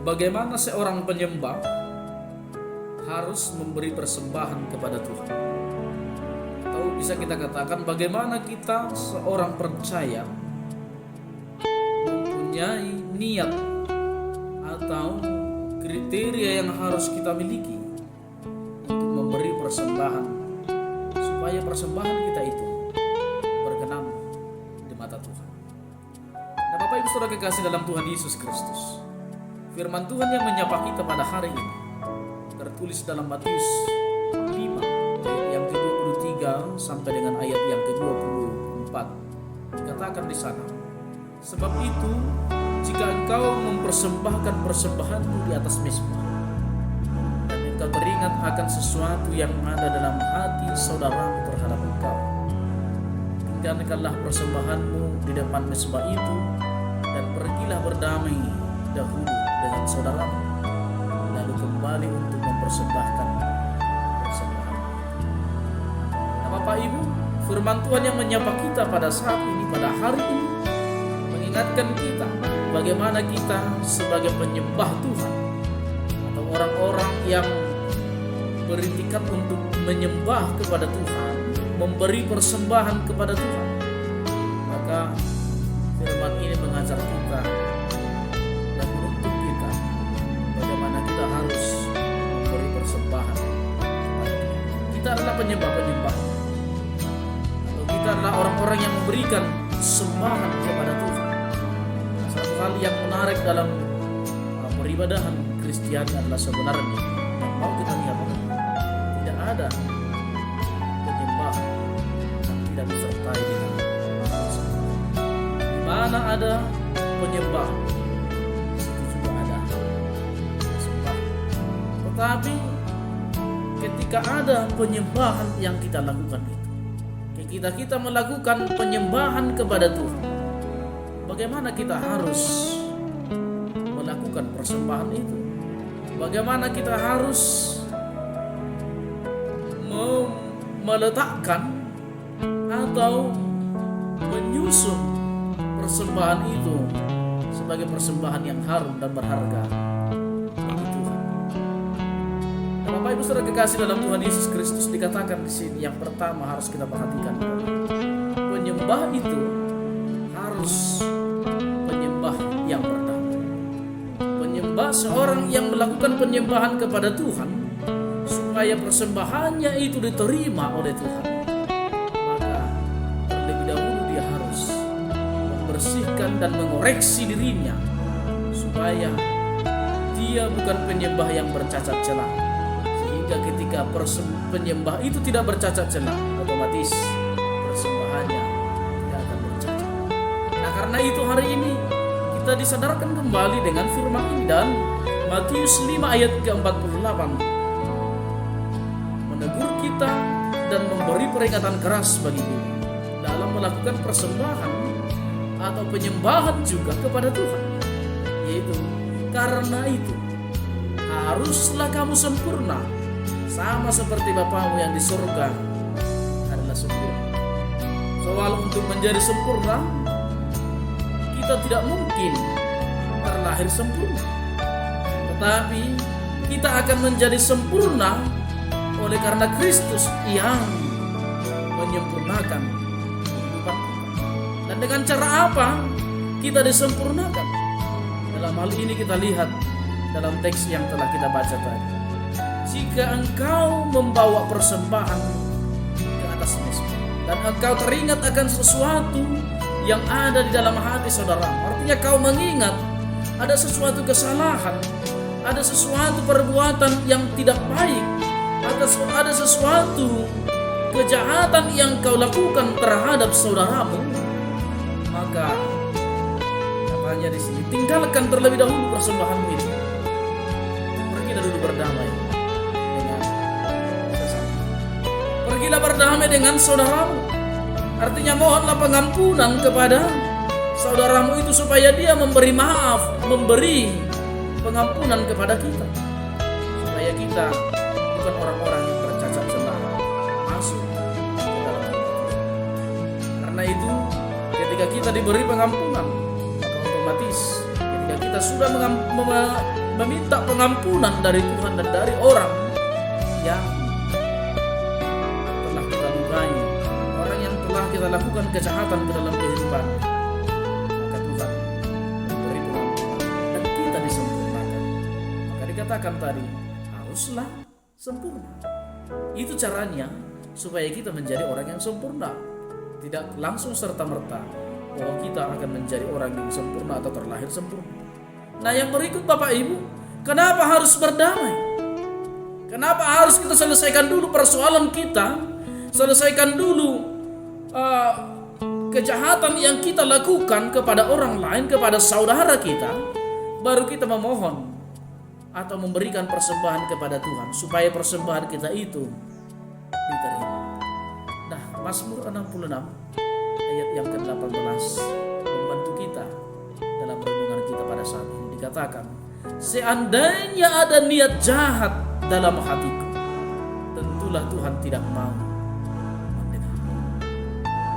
bagaimana seorang penyembah harus memberi persembahan kepada Tuhan. Atau bisa kita katakan bagaimana kita seorang percaya mempunyai niat atau kriteria yang harus kita miliki untuk memberi persembahan, supaya persembahan kita itu berkenan di mata Tuhan. Nah, Bapak Ibu Saudara kekasih dalam Tuhan Yesus Kristus, firman Tuhan yang menyapa kita pada hari ini tertulis dalam Matius 5 ayat yang ke-23 sampai dengan ayat yang ke-24. Dikatakan di sana, sebab itu jika engkau mempersembahkan persembahanmu di atas mezbah dan engkau teringat akan sesuatu yang ada dalam hati saudaramu terhadap engkau, tinggalkanlah persembahanmu di depan mezbah itu dan pergilah berdamai dahulu dengan saudaramu, lalu kembali untuk mempersembahkan persembahan. Nah, Bapak Ibu, firman Tuhan yang menyapa kita pada saat ini, pada hari ini, mengingatkan kita bagaimana kita sebagai penyembah Tuhan atau orang-orang yang beritikat untuk menyembah kepada Tuhan, memberi persembahan kepada Tuhan. Maka firman ini mengajar kita dan menuntut kita bagaimana kita harus memberi persembahan kepada Tuhan. Kita adalah penyembah-penyembah, atau kita adalah orang-orang yang memberikan sembahan kepada Tuhan. Satu hal yang menarik dalam peribadahan Kristiani adalah sebenarnya yang mau kita lihat, tidak ada penyembahan yang tidak disertai dengan persembahan. Di mana ada penyembahan, di situ juga ada persembahan. Tetapi ketika ada penyembahan yang kita lakukan itu, kita melakukan penyembahan kepada Tuhan, bagaimana kita harus melakukan persembahan itu? Bagaimana kita harus meletakkan atau menyusun persembahan itu sebagai persembahan yang harum dan berharga bagi Tuhan. Nah, Bapak Ibu Saudara kekasih dalam Tuhan Yesus Kristus, dikatakan di sini yang pertama harus kita perhatikan, penyembah itu harus penyembah yang berdamai. Penyembah seorang yang melakukan penyembahan kepada Tuhan supaya persembahannya itu diterima oleh Tuhan, maka terlebih dahulu dia harus membersihkan dan mengoreksi dirinya supaya dia bukan penyembah yang bercacat celah. Sehingga ketika penyembah itu tidak bercacat celah, otomatis persembahannya tidak akan bercacat. Nah, karena itu hari ini kita disadarkan kembali dengan firman ini, dan Matius 5 ayat ke-48 menegur kita dan memberi peringatan keras bagi kita dalam melakukan persembahan atau penyembahan juga kepada Tuhan, yaitu karena itu haruslah kamu sempurna sama seperti Bapamu yang di surga adalah sempurna. Soal untuk menjadi sempurna, kita tidak mungkin terlahir sempurna, tetapi kita akan menjadi sempurna oleh karena Kristus yang menyempurnakan kehidupan kita. Dan dengan cara apa kita disempurnakan? Dalam hal ini kita lihat dalam teks yang telah kita baca tadi. Jika engkau membawa persembahan ke atas mezbah dan engkau teringat akan sesuatu yang ada di dalam hati saudara, artinya kau mengingat ada sesuatu kesalahan, ada sesuatu perbuatan yang tidak baik, ada sesuatu kejahatan yang kau lakukan terhadap saudaramu, maka katanya di sini, tinggalkan terlebih dahulu persembahanmu itu. Pergilah dulu berdamai dengan sesama. Pergilah berdamai dengan saudaramu. Artinya mohonlah pengampunan kepada saudaramu itu supaya dia memberi maaf, memberi pengampunan kepada kita, supaya kita bukan orang-orang yang bercacat celah masuk ke dalam hidup. Karena itu ketika kita diberi pengampunan, maka otomatis ketika kita sudah meminta pengampunan dari Tuhan dan dari orang yang telah kita lukai, orang yang telah kita lakukan kejahatan ke dalam kehidupan. Maka Tuhan memberi pengampunan dan kita disempurnakan. Maka dikatakan tadi, haruslah sempurna. Itu caranya supaya kita menjadi orang yang sempurna. Tidak langsung serta-merta bahwa kita akan menjadi orang yang sempurna atau terlahir sempurna. Nah, yang berikut Bapak Ibu, kenapa harus berdamai? Kenapa harus kita selesaikan dulu persoalan kita? Selesaikan dulu kejahatan yang kita lakukan kepada orang lain, kepada saudara kita, baru kita memohon atau memberikan persembahan kepada Tuhan supaya persembahan kita itu diterima. Nah, Mazmur 66 ayat yang ke-18 membantu kita dalam renungan kita pada saat ini. Dikatakan, seandainya ada niat jahat dalam hatiku, tentulah Tuhan tidak mau mendengar.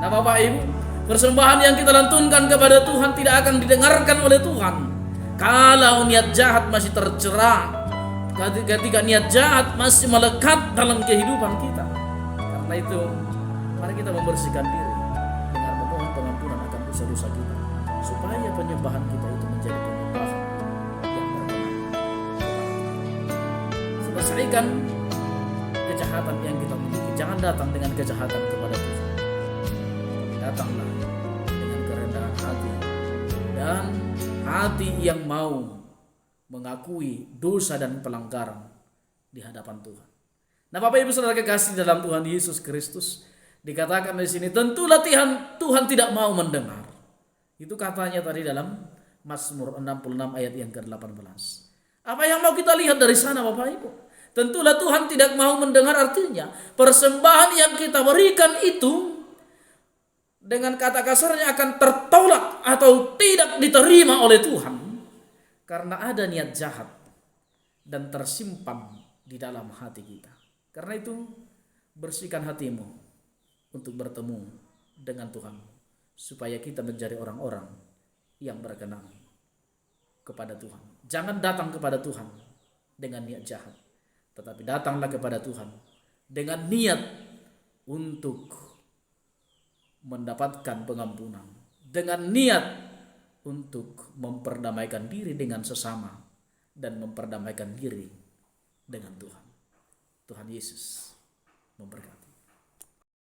Nah Bapak Ibu, persembahan yang kita lantunkan kepada Tuhan tidak akan didengarkan oleh Tuhan kalau niat jahat masih tercerah, ketika niat jahat masih melekat dalam kehidupan kita. Karena itu, mari kita membersihkan diri dengan memohon pengampunan akan dosa-dosa kita, supaya penyembahan kita itu menjadi penyembahan yang berkenan. Selesaikan kejahatan yang kita miliki. Jangan datang dengan kejahatan kepada Tuhan. Datanglah dengan kerendahan hati dan hati yang mau mengakui dosa dan pelanggaran di hadapan Tuhan. Nah, Bapak Ibu Saudara kekasih dalam Tuhan Yesus Kristus, dikatakan di sini, tentulah Tuhan tidak mau mendengar. Itu katanya tadi dalam Mazmur 66 ayat yang ke-18. Apa yang mau kita lihat dari sana Bapak Ibu? Tentulah Tuhan tidak mau mendengar, artinya persembahan yang kita berikan itu dengan kata kasarnya akan tertolak atau tidak diterima oleh Tuhan karena ada niat jahat dan tersimpan di dalam hati kita. Karena itu, bersihkan hatimu untuk bertemu dengan Tuhan, supaya kita menjadi orang-orang yang berkenan kepada Tuhan. Jangan datang kepada Tuhan dengan niat jahat, tetapi datanglah kepada Tuhan dengan niat untuk mendapatkan pengampunan, dengan niat untuk memperdamaikan diri dengan sesama dan memperdamaikan diri dengan Tuhan. Tuhan Yesus memberkati.